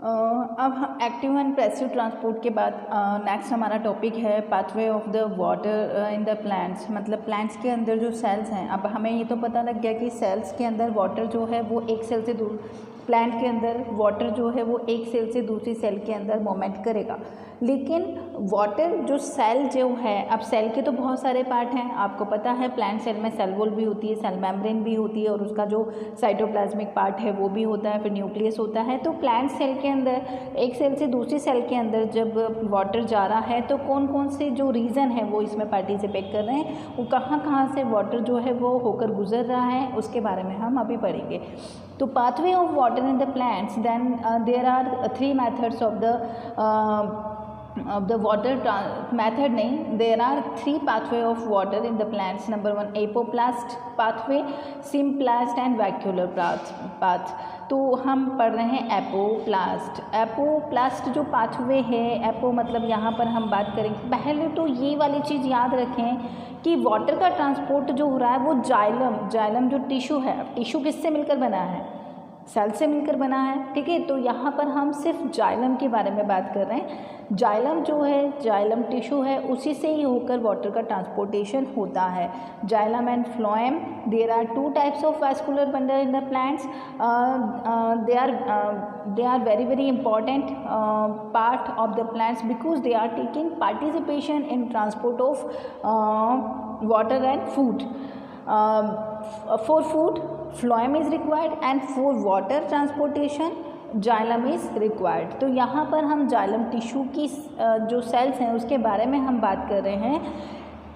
अब active and passive transport के बाद नेक्स्ट हमारा टॉपिक है pathway of the water in the plants. मतलब प्लांट्स के अंदर जो सेल्स हैं, अब हमें ये तो पता लग गया कि सेल्स के अंदर वाटर जो है वो एक सेल से दूर, प्लांट के अंदर वाटर जो है वो एक सेल से दूसरी सेल के अंदर मूवमेंट करेगा। लेकिन वाटर जो सेल जो है, अब सेल के तो बहुत सारे पार्ट हैं, आपको पता है प्लांट सेल में सेल वॉल भी होती है, सेल मेम्ब्रेन भी होती है और उसका जो साइटोप्लाज्मिक पार्ट है वो भी होता है, फिर न्यूक्लियस होता है। तो प्लांट सेल के अंदर एक सेल से दूसरी सेल के अंदर जब वाटर जा रहा है तो कौन कौन से जो रीज़न है वो इसमें पार्टिसिपेट कर रहे हैं, वो कहाँ कहाँ से वाटर जो है वो होकर गुजर रहा है, उसके बारे में हम अभी पढ़ेंगे। तो pathway of water in the plants, then there are three methods of the water method नहीं, there are three pathway of water in the plants. Number one, apoplast pathway, symplast and vacuolar path। तो हम पढ़ रहे हैं apoplast. Apoplast जो pathway है, apo मतलब यहाँ पर हम बात करेंगे, पहले तो ये वाली चीज़ याद रखें कि वाटर का ट्रांसपोर्ट जो हो रहा है वो जाइलम जो टिश्यू है, टिश्यू किससे मिलकर बना है, सेल से मिलकर बना है, ठीक है। तो यहाँ पर हम सिर्फ जाइलम के बारे में बात कर रहे हैं। जाइलम जो है, जाइलम टिश्यू है, उसी से ही होकर वाटर का ट्रांसपोर्टेशन होता है। Xylem and phloem, there are two types of vascular bundle in the plants. they are very very important part of the plants because they are taking participation in transport of water and food. For food phloem is required and for water transportation xylem is required. तो यहाँ पर हम xylem tissue की जो sales हैं उसके बारे में हम बात कर रहे हैं।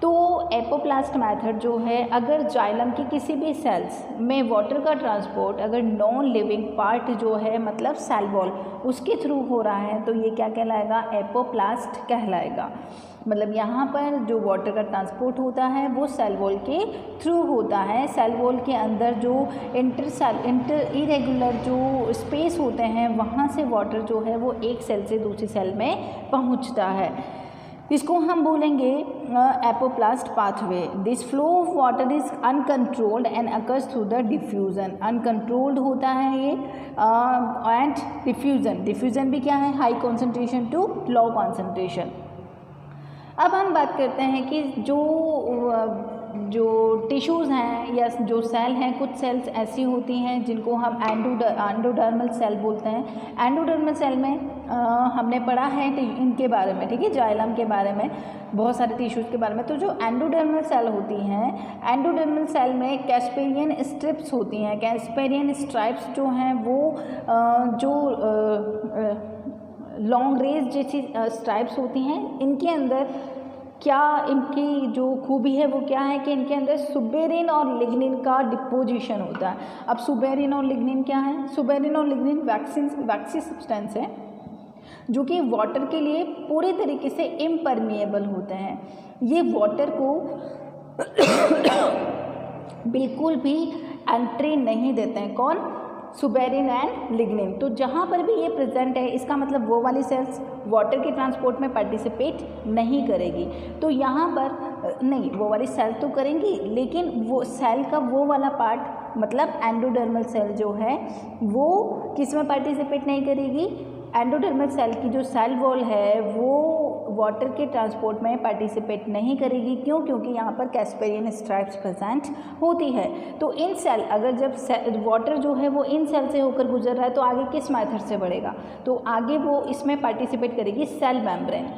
तो एपोप्लास्ट मेथड जो है, अगर जाइलम की किसी भी सेल्स में वाटर का ट्रांसपोर्ट अगर नॉन लिविंग पार्ट जो है मतलब सेल वॉल उसके थ्रू हो रहा है तो ये क्या कहलाएगा, एपोप्लास्ट कहलाएगा। मतलब यहाँ पर जो वाटर का ट्रांसपोर्ट होता है वो सेल वॉल के थ्रू होता है। सेल वॉल के अंदर जो इरेगुलर जो स्पेस होते हैं वहाँ से वाटर जो है वो एक सेल से दूसरी सेल में पहुँचता है। इसको हम बोलेंगे apoplast pathway. This flow of water is uncontrolled and occurs through the diffusion. Uncontrolled होता है ये एंड डिफ्यूज़न भी क्या है, high concentration to low concentration. अब हम बात करते हैं कि जो टिश्यूज़ हैं या जो सेल हैं, कुछ सेल्स ऐसी होती हैं जिनको हम एंडोडर्मल सेल बोलते हैं। एंडोडर्मल सेल में हमने पढ़ा है इनके बारे में, ठीक है, जाइलम के बारे में, बहुत सारे टिश्यूज़ के बारे में। तो जो एंडोडर्मल सेल होती हैं, एंडोडर्मल सेल में कैस्पेरियन स्ट्रिप्स होती हैं। कैस्पेरियन स्ट्राइप्स जो हैं वो जो लॉन्ग रेज जैसी स्ट्राइप्स होती हैं, इनके अंदर क्या इनकी जो खूबी है वो क्या है कि इनके अंदर सुबेरिन और लिग्निन का डिपोजिशन होता है। अब सुबेरिन और लिग्निन क्या है, सुबेरिन और लिग्निन वैक्सी सब्सटेंस है जो कि वाटर के लिए पूरी तरीके से इम्परमिएबल होते हैं। ये वाटर को बिल्कुल भी एंट्री नहीं देते हैं। कौन, सुबेरिन एंड लिग्निन। तो जहाँ पर भी ये प्रेजेंट है इसका मतलब वो वाली सेल्स वाटर के ट्रांसपोर्ट में पार्टिसिपेट नहीं करेगी। तो यहाँ पर नहीं, वो वाली सेल तो करेंगी लेकिन वो सेल का वो वाला पार्ट मतलब एंडोडर्मल सेल जो है वो किस में पार्टिसिपेट नहीं करेगी, एंडोडर्मल सेल की जो सेल वॉल है वो वाटर के ट्रांसपोर्ट में पार्टिसिपेट नहीं करेगी। क्यों? क्योंकि यहाँ पर कैस्पेरियन स्ट्राइप्स प्रेजेंट होती है। तो इन सेल अगर जब वाटर जो है वो इन सेल से होकर गुजर रहा है तो आगे किस मेथड से बढ़ेगा, तो आगे वो इसमें पार्टिसिपेट करेगी सेल मेम्ब्रेन।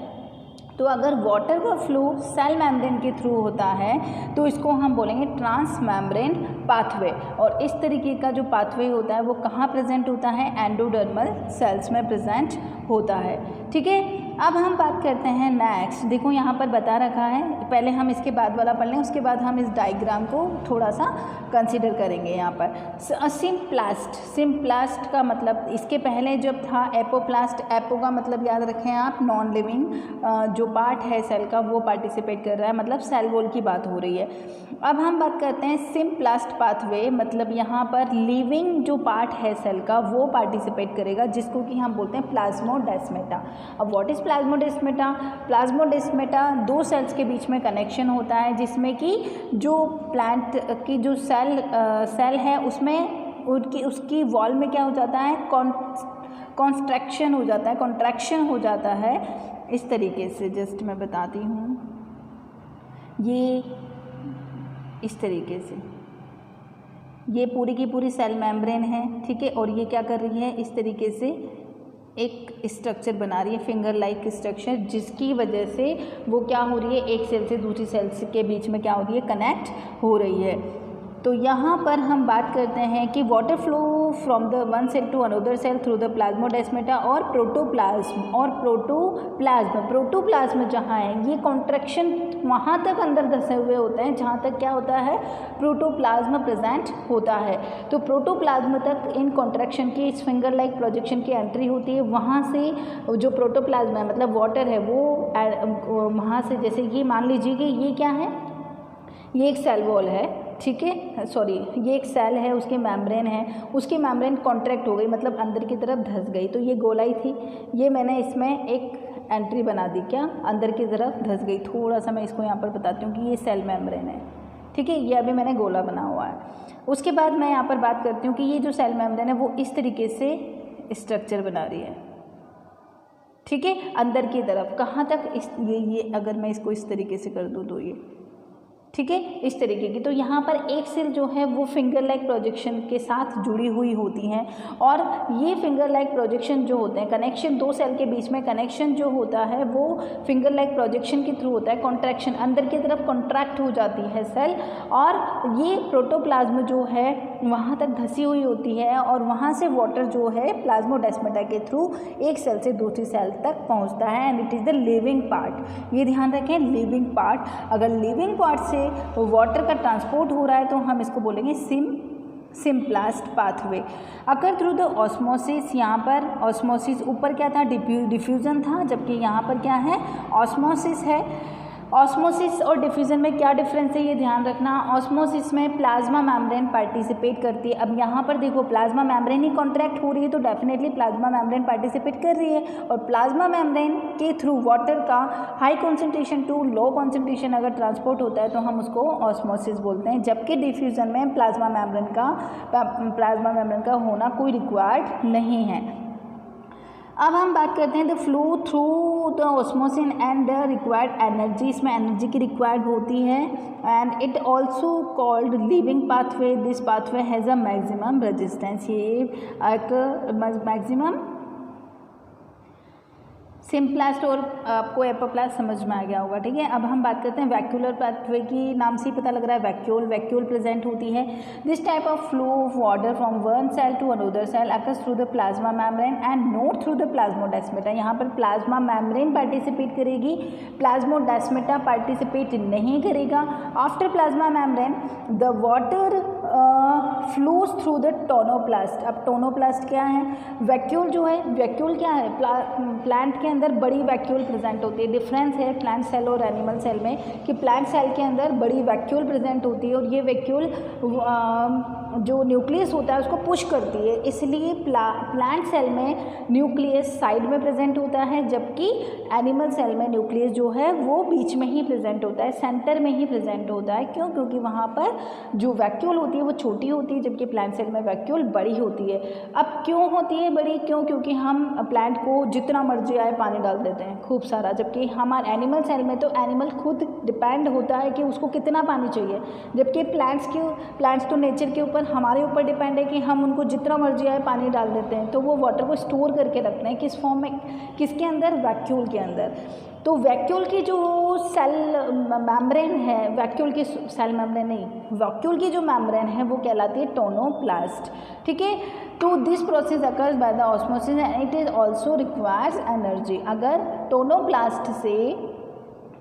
तो अगर वाटर का फ्लो सेल मेम्ब्रेन के थ्रू होता है तो इसको हम बोलेंगे ट्रांस मेम्ब्रेन पाथवे। और इस तरीके का जो पाथवे होता है वो कहाँ प्रेजेंट होता है, एंडोडर्मल सेल्स में प्रेजेंट होता है, ठीक है। अब हम बात करते हैं नेक्स्ट। देखो यहाँ पर बता रखा है, पहले हम इसके बाद वाला पढ़ लें, उसके बाद हम इस डायग्राम को थोड़ा सा कंसीडर करेंगे। यहाँ पर सिम्प्लास्ट का मतलब, इसके पहले जब था एपोप्लास्ट, एपो का मतलब याद रखें आप, नॉन लिविंग जो पार्ट है सेल का वो पार्टिसिपेट कर रहा है, मतलब सेल वॉल की बात हो रही है। अब हम बात करते हैं सिम्प्लास्ट पाथवे, मतलब यहाँ पर लिविंग जो पार्ट है सेल का वो पार्टिसिपेट करेगा, जिसको कि हम बोलते हैं प्लाज्मोडेस्मेटा। अब व्हाट इज प्लाज्मोडेस्मेटा? प्लाज्मोडेस्मेटा दो सेल्स के बीच में कनेक्शन होता है जिसमें कि जो प्लांट की जो सेल है उसमें उसकी वॉल में क्या हो जाता है, कॉन्स्ट्रक्शन हो जाता है, कॉन्ट्रैक्शन हो जाता है इस तरीके से। जस्ट मैं बताती हूँ, ये इस तरीके से, ये पूरी की पूरी सेल मेम्ब्रेन है, ठीक है, और ये क्या कर रही है, इस तरीके से एक स्ट्रक्चर बना रही है, फिंगर लाइक स्ट्रक्चर, जिसकी वजह से वो क्या हो रही है, एक सेल से दूसरी सेल के बीच में क्या हो रही है, कनेक्ट हो रही है। तो यहाँ पर हम बात करते हैं कि water flow from the one cell to another cell through the plasmodesmata और प्रोटोप्लाज्म। और प्रोटोप्लाज्म जहाँ है, ये कॉन्ट्रैक्शन वहाँ तक अंदर धसे हुए होते हैं जहाँ तक क्या होता है, प्रोटोप्लाज्म प्रेजेंट होता है। तो प्रोटोप्लाज्म तक इन कॉन्ट्रैक्शन की, इस फिंगर लाइक प्रोजेक्शन की एंट्री होती है। वहाँ से जो प्रोटोप्लाज्म है, मतलब वाटर है, वो वहाँ से, जैसे ये मान लीजिए कि ये क्या है, ये एक सेल वॉल है, ठीक है, सॉरी, ये एक सेल है, उसकी मेम्ब्रेन है, उसकी मेम्ब्रेन कॉन्ट्रैक्ट हो गई, मतलब अंदर की तरफ धस गई। तो ये गोलाई थी, ये मैंने इसमें एक एंट्री बना दी, क्या, अंदर की तरफ धस गई। थोड़ा सा मैं इसको यहाँ पर बताती हूँ कि ये सेल मेम्ब्रेन है, ठीक है, ये अभी मैंने गोला बना हुआ है। उसके बाद मैं यहाँ पर बात करती हूँ कि ये जो सेल मेम्ब्रेन है वो इस तरीके से स्ट्रक्चर बना रही है, ठीक है, अंदर की तरफ। कहाँ तक, ये अगर मैं इसको इस तरीके से कर दूँ तो ये, ठीक है, इस तरीके की। तो यहाँ पर एक सेल जो है वो फिंगर लाइक प्रोजेक्शन के साथ जुड़ी हुई होती हैं, और ये फिंगर लाइक प्रोजेक्शन जो होते हैं, कनेक्शन दो सेल के बीच में कनेक्शन जो होता है वो फिंगर लाइक प्रोजेक्शन के थ्रू होता है। कॉन्ट्रैक्शन, अंदर की तरफ कॉन्ट्रैक्ट हो जाती है सेल, और ये प्रोटोप्लाज्म जो है वहाँ तक धसी हुई होती है, और वहाँ से वाटर जो है प्लाज्मोडेस्माटा के थ्रू एक सेल से दूसरी सेल तक पहुँचता है, and it is the living part. ये ध्यान रखें, लिविंग पार्ट। अगर लिविंग पार्ट से वाटर का ट्रांसपोर्ट हो रहा है तो हम इसको बोलेंगे सिम्प्लास्ट पाथवे। अगर थ्रू द ऑस्मोसिस, यहाँ पर ऑस्मोसिस, ऊपर क्या था, डिफ्यूजन था, जबकि यहाँ पर क्या है, ऑस्मोसिस है। ऑस्मोसिस और डिफ्यूजन में क्या डिफरेंस है, ये ध्यान रखना। ऑस्मोसिस में प्लाज्मा मेम्ब्रेन पार्टिसिपेट करती है। अब यहाँ पर देखो, प्लाज्मा मेम्ब्रेन ही कॉन्ट्रैक्ट हो रही है, तो डेफिनेटली प्लाज्मा मेम्ब्रेन पार्टिसिपेट कर रही है, और प्लाज्मा मेम्ब्रेन के थ्रू वाटर का high concentration to low concentration अगर ट्रांसपोर्ट होता है तो हम उसको ऑस्मोसिस बोलते हैं। जबकि डिफ्यूजन में प्लाज्मा मेम्ब्रेन का होना कोई रिक्वायर्ड नहीं है। अब हम बात करते हैं the flow through the osmosis and the required energy. इसमें एनर्जी की रिक्वायर्ड होती है, and it also called living pathway. This pathway has a maximum resistance. ये एक मैक्सिमम सिम्प्लास्ट और आपको एपोप्लास्ट समझ में आ गया होगा, ठीक है। अब हम बात करते हैं वैक्यूलर पाथवे की। नाम से ही पता लग रहा है वैक्यूल प्रेजेंट होती है। This type of flow of water from one cell to another cell occurs through the plasma membrane and not through the plasmodesmata. यहाँ पर प्लाज्मा मेम्ब्रेन पार्टिसिपेट करेगी, प्लाज्मोडेस्माटा पार्टिसिपेट नहीं करेगा। After plasma membrane the water flows through the tonoplast. अब tonoplast क्या है, vacuole जो है, वैक्यूल क्या है, प्लांट के अंदर बड़ी वैक्यूल प्रेजेंट होती है। डिफरेंस है प्लांट सेल और एनिमल सेल में कि प्लांट सेल के अंदर बड़ी वैक्यूल प्रेजेंट होती है, और ये वैक्यूल जो न्यूक्लियस होता है उसको पुश करती है, इसलिए प्लांट सेल में न्यूक्लियस साइड में प्रेजेंट होता है, जबकि एनिमल सेल में न्यूक्लियस जो है वो बीच में ही प्रेजेंट होता है, सेंटर में ही प्रेजेंट होता है। क्यों? क्योंकि वहाँ पर जो वैक्यूल होती है वो छोटी होती है, जबकि प्लांट सेल में वैक्यूल बड़ी होती है। अब क्यों होती है बड़ी? क्यों? क्योंकि हम प्लांट को जितना मर्जी आए पानी डाल देते हैं खूब सारा, जबकि हमारे एनिमल सेल में तो एनिमल खुद डिपेंड होता है कि उसको कितना पानी चाहिए, जबकि प्लांट्स तो नेचर के ऊपर, हमारे ऊपर डिपेंड है कि हम उनको जितना मर्जी आए पानी डाल देते हैं, तो वो वाटर को स्टोर करके रखते हैं। किस फॉर्म में? किसके अंदर? वैक्यूल के अंदर। तो वैक्यूल की जो सेल मेम्ब्रेन है, वैक्यूल की सेल मेम्ब्रेन नहीं, वैक्यूल की जो मेम्ब्रेन है वो कहलाती है टोनोप्लास्ट, ठीक है। तो this process occurs by the osmosis and it is also requires energy. अगर टोनोप्लास्ट से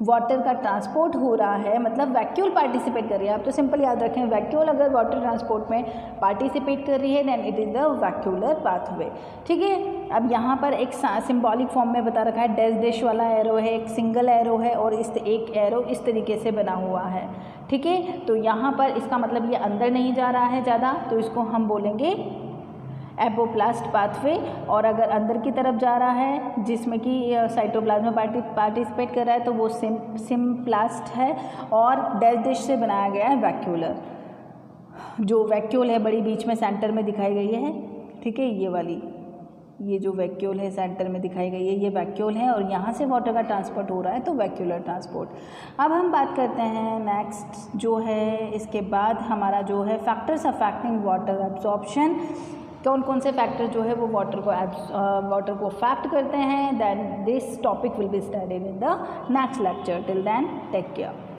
वाटर का ट्रांसपोर्ट हो रहा है, मतलब वैक्यूल पार्टिसिपेट कर रही है, आप तो सिंपल याद रखें, वैक्यूल अगर वाटर ट्रांसपोर्ट में पार्टिसिपेट कर रही है then it is the vacuolar pathway, ठीक है। अब यहाँ पर एक सिंबॉलिक फॉर्म में बता रखा है, डैश वाला एरो है, एक सिंगल एरो है, और एक एरो इस तरीके से बना हुआ है, ठीक है। तो यहाँ पर इसका मतलब ये अंदर नहीं जा रहा है ज़्यादा, तो इसको हम बोलेंगे एपोप्लास्ट पाथवे। और अगर अंदर की तरफ जा रहा है जिसमें कि साइटोप्लाज्म पार्टिसिपेट कर रहा है तो वो सिम्प्लास्ट है, और डैश से बनाया गया है वैक्यूलर। जो वैक्यूल है बड़ी बीच में सेंटर में दिखाई गई है, ठीक है, ये वाली ये जो वैक्यूल है सेंटर में दिखाई गई है, ये वैक्यूल है और यहाँ से वाटर का ट्रांसपोर्ट हो रहा है, तो वैक्यूलर ट्रांसपोर्ट। अब हम बात करते हैं नेक्स्ट जो है, इसके बाद हमारा जो है फैक्टर्स अफेक्टिंग वाटर एब्जॉर्प्शन, कौन कौन से फैक्टर जो है वो वाटर को अफेक्ट करते हैं। Then this topic will be studied in the next lecture. Till then take care.